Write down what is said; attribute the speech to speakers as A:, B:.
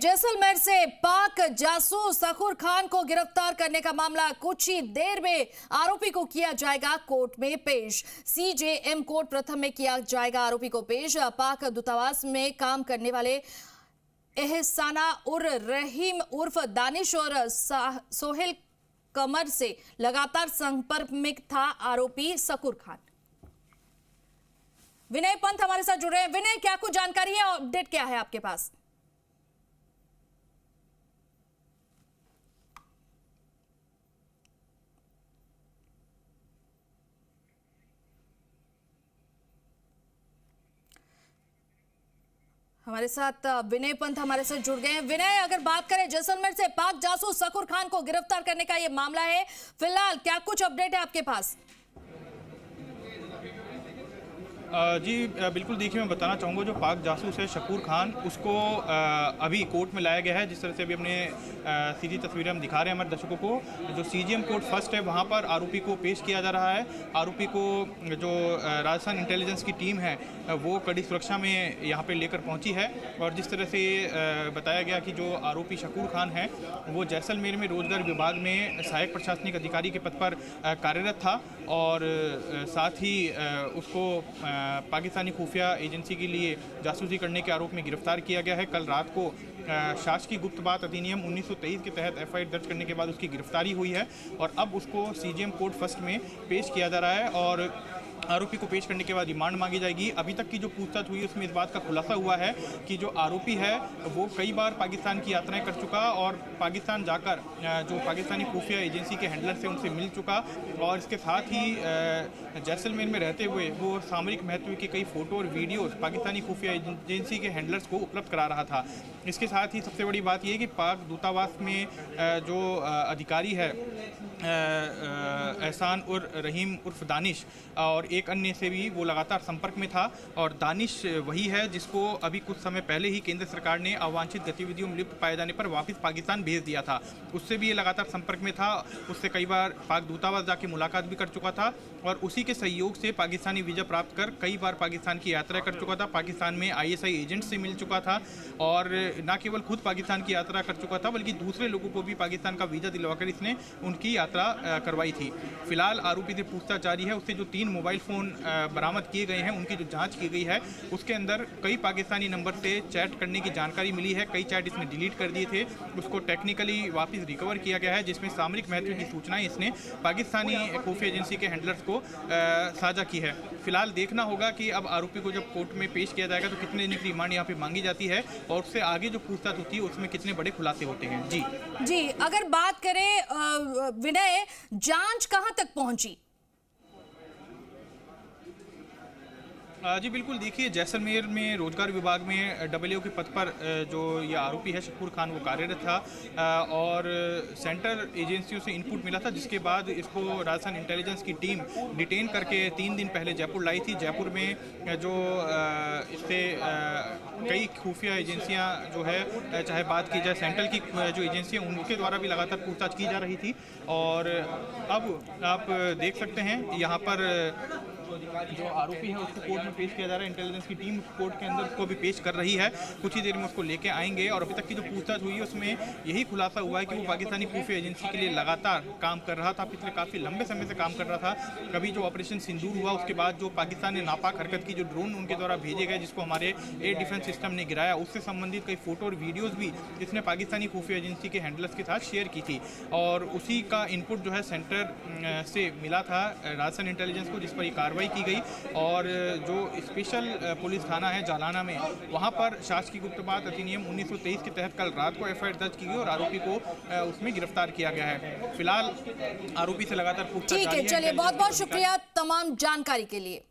A: जैसलमेर से पाक जासूस सखुर खान को गिरफ्तार करने का मामला कुछ ही देर में आरोपी को किया जाएगा कोर्ट में पेश। सीजेएम कोर्ट प्रथम में किया जाएगा आरोपी को पेश। पाक दूतावास में काम करने वाले एहसाना उर रहीम उर्फ दानिश और सोहेल कमर से लगातार संपर्क में था आरोपी सखुर खान। विनय पंत हमारे साथ जुड़ रहे हैं। विनय, क्या कुछ जानकारी है, अपडेट क्या है आपके पास? हमारे साथ विनय पंत हमारे साथ जुड़ गए हैं। विनय, अगर बात करें जैसलमेर से पाक जासूस सखुर खान को गिरफ्तार करने का ये मामला है, फिलहाल क्या कुछ अपडेट है आपके पास?
B: जी बिल्कुल, देखिए मैं बताना चाहूँगा, जो पाक जासूस है शकूर खान, उसको अभी कोर्ट में लाया गया है। जिस तरह से अभी अपने सीधी तस्वीरें हम दिखा रहे हैं हमारे दर्शकों को, जो सीजीएम कोर्ट फर्स्ट है वहाँ पर आरोपी को पेश किया जा रहा है। आरोपी को जो राजस्थान इंटेलिजेंस की टीम है वो कड़ी सुरक्षा में यहाँ पे लेकर पहुँची है। और जिस तरह से बताया गया कि जो आरोपी शकूर खान है वो जैसलमेर में रोजगार विभाग में सहायक प्रशासनिक अधिकारी के पद पर कार्यरत था और साथ ही उसको पाकिस्तानी खुफिया एजेंसी के लिए जासूसी करने के आरोप में गिरफ्तार किया गया है। कल रात को शासकीय गुप्त बात अधिनियम 1923 के तहत एफआईआर दर्ज करने के बाद उसकी गिरफ्तारी हुई है और अब उसको सीजीएम कोर्ट फर्स्ट में पेश किया जा रहा है और आरोपी को पेश करने के बाद रिमांड मांगी जाएगी। अभी तक की जो पूछताछ हुई है उसमें इस बात का खुलासा हुआ है कि जो आरोपी है वो कई बार पाकिस्तान की यात्राएं कर चुका और पाकिस्तान जाकर जो पाकिस्तानी खुफिया एजेंसी के हैंडलर से उनसे मिल चुका और इसके साथ ही जैसलमेर में रहते हुए वो सामरिक महत्व के कई फोटो और वीडियोस पाकिस्तानी खुफिया एजेंसी के हैंडलर्स को उपलब्ध करा रहा था। इसके साथ ही सबसे बड़ी बात यह है कि पाक दूतावास में जो अधिकारी है एहसान उर रहीम उर्फ दानिश और एक अन्य से भी वो लगातार संपर्क में था और दानिश वही है जिसको अभी कुछ समय पहले ही केंद्र सरकार ने अवांछित गतिविधियों में लिप्त पाए जाने पर वापस पाकिस्तान भेज दिया था। उससे भी ये लगातार संपर्क में था, उससे कई बार पाक दूतावास जाके मुलाकात भी कर चुका था और उसी के सहयोग से पाकिस्तानी वीज़ा प्राप्त कर कई बार पाकिस्तान की यात्रा कर चुका था। पाकिस्तान में आईएसआई एजेंट से मिल चुका था और न केवल खुद पाकिस्तान की यात्रा कर चुका था बल्कि दूसरे लोगों को भी पाकिस्तान का वीज़ा दिलवाकर इसने उनकी यात्रा करवाई थी। फिलहाल आरोपी से पूछताछ जारी है। उससे जो 3 मोबाइल फ़ोन बरामद किए गए हैं उनकी जो जांच की गई है उसके अंदर कई पाकिस्तानी नंबर से चैट करने की जानकारी मिली है। कई चैट इसने डिलीट कर दिए थे, उसको टेक्निकली वापस रिकवर किया गया है जिसमें सामरिक महत्व की सूचनाएं इसने पाकिस्तानी खुफिया एजेंसी के हैंडलर्स को साझा की है। फिलहाल देखना होगा कि अब आरोपी को जब कोर्ट में पेश किया जाएगा तो कितने दिन की रिमांड यहाँ पे मांगी जाती है और उससे आगे जो पूछताछ होती है उसमें कितने बड़े खुलासे होते हैं। जी,
A: अगर बात करें विनय, जांच कहां तक पहुंची?
B: जी बिल्कुल, देखिए जैसलमेर में रोजगार विभाग में डब्ल्यूओ के पद पर जो ये आरोपी है शकूर खान वो कार्यरत था और सेंटर एजेंसियों से इनपुट मिला था जिसके बाद इसको राजस्थान इंटेलिजेंस की टीम डिटेन करके 3 दिन पहले जयपुर लाई थी। जयपुर में जो इससे कई खुफिया एजेंसियां जो है, चाहे बात की जाए सेंट्रल की जो एजेंसियां उनके द्वारा भी लगातार पूछताछ की जा रही थी और अब आप देख सकते हैं यहाँ पर जो आरोपी है उसको कोर्ट में पेश किया जा रहा है। इंटेलिजेंस की टीम कोर्ट के अंदर उसको भी पेश कर रही है, कुछ ही देर में उसको लेके आएंगे और अभी तक की जो पूछताछ हुई है उसमें यही खुलासा हुआ है कि वो पाकिस्तानी खुफिया एजेंसी के लिए लगातार काम कर रहा था, पिछले काफ़ी लंबे समय से काम कर रहा था। कभी जो ऑपरेशन सिंदूर हुआ उसके बाद जो पाकिस्तान ने नापाक हरकत की, जो ड्रोन उनके द्वारा भेजे गए जिसको हमारे एयर डिफेंस सिस्टम ने गिराया, उससे संबंधित कई फोटो और वीडियोज़ भी इसने पाकिस्तानी खुफिया एजेंसी के हैंडलर्स के साथ शेयर की थी और उसी का इनपुट जो है सेंटर से मिला था राजस्थान इंटेलिजेंस को, जिस पर ये कार्रवाई की गई और जो स्पेशल पुलिस थाना है जालाना में वहां पर शासकीय गुप्त बात अधिनियम 1923 के तहत कल रात को एफआईआर दर्ज की गई और आरोपी को उसमें गिरफ्तार किया गया है। फिलहाल आरोपी से लगातार पूछताछ जारी है।
A: ठीक है, चलिए, बहुत बहुत शुक्रिया तमाम जानकारी के लिए।